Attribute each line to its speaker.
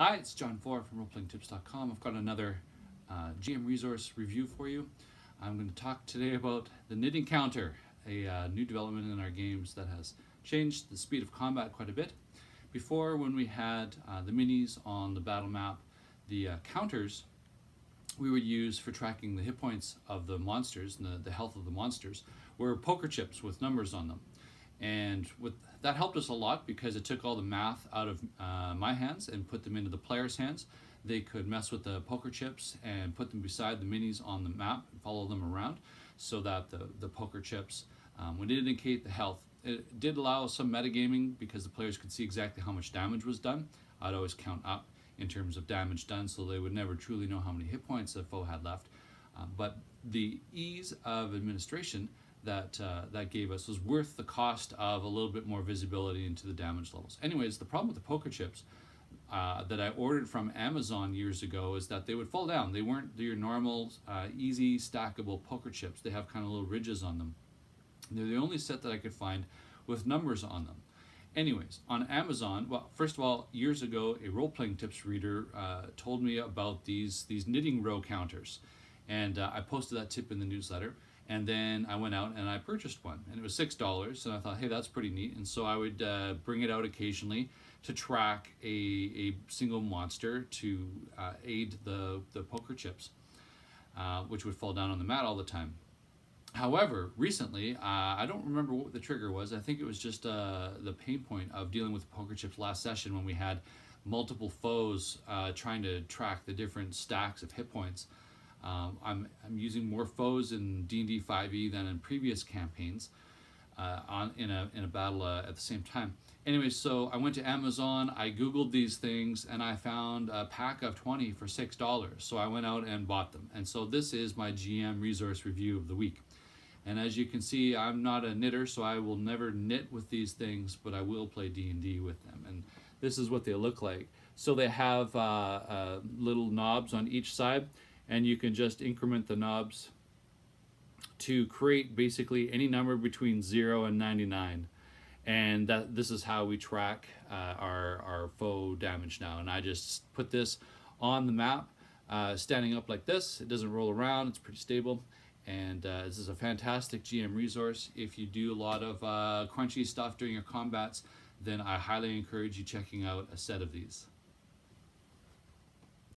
Speaker 1: Hi, it's John Ford from roleplayingtips.com. I've got another GM resource review for you. I'm going to talk today about the knitting counter, a new development in our games that has changed the speed of combat quite a bit. Before, when we had the minis on the battle map, the counters we would use for tracking the hit points of the monsters and the health of the monsters were poker chips with numbers on them. And that helped us a lot because it took all the math out of my hands and put them into the players' hands. They could mess with the poker chips and put them beside the minis on the map and follow them around so that the poker chips would indicate the health. It did allow some metagaming because the players could see exactly how much damage was done. I'd always count up in terms of damage done, so they would never truly know how many hit points a foe had left. But the ease of administration that gave us was worth the cost of a little bit more visibility into the damage levels. Anyways, the problem with the poker chips that I ordered from Amazon years ago is that they would fall down. They weren't your normal easy stackable poker chips. They have kind of little ridges on them. They're the only set that I could find with numbers on them. Anyways, on Amazon, well, first of all, years ago, a role-playing tips reader told me about these knitting row counters, and I posted that tip in the newsletter. And then I went out and I purchased one, and it was $6. And I thought, hey, that's pretty neat. And so I would bring it out occasionally to track a single monster to aid the poker chips, which would fall down on the mat all the time. However, recently, I don't remember what the trigger was. I think it was just the pain point of dealing with poker chips last session when we had multiple foes trying to track the different stacks of hit points. I'm using more foes in D&D 5e than in previous campaigns in a battle at the same time. Anyway, so I went to Amazon, I Googled these things, and I found a pack of 20 for $6. So I went out and bought them. And so this is my GM resource review of the week. And as you can see, I'm not a knitter, so I will never knit with these things, but I will play D&D with them. And this is what they look like. So they have little knobs on each side, and you can just increment the knobs to create basically any number between 0 and 99. And this is how we track our foe damage now. And I just put this on the map, standing up like this. It doesn't roll around, it's pretty stable. And this is a fantastic GM resource. If you do a lot of crunchy stuff during your combats, then I highly encourage you checking out a set of these.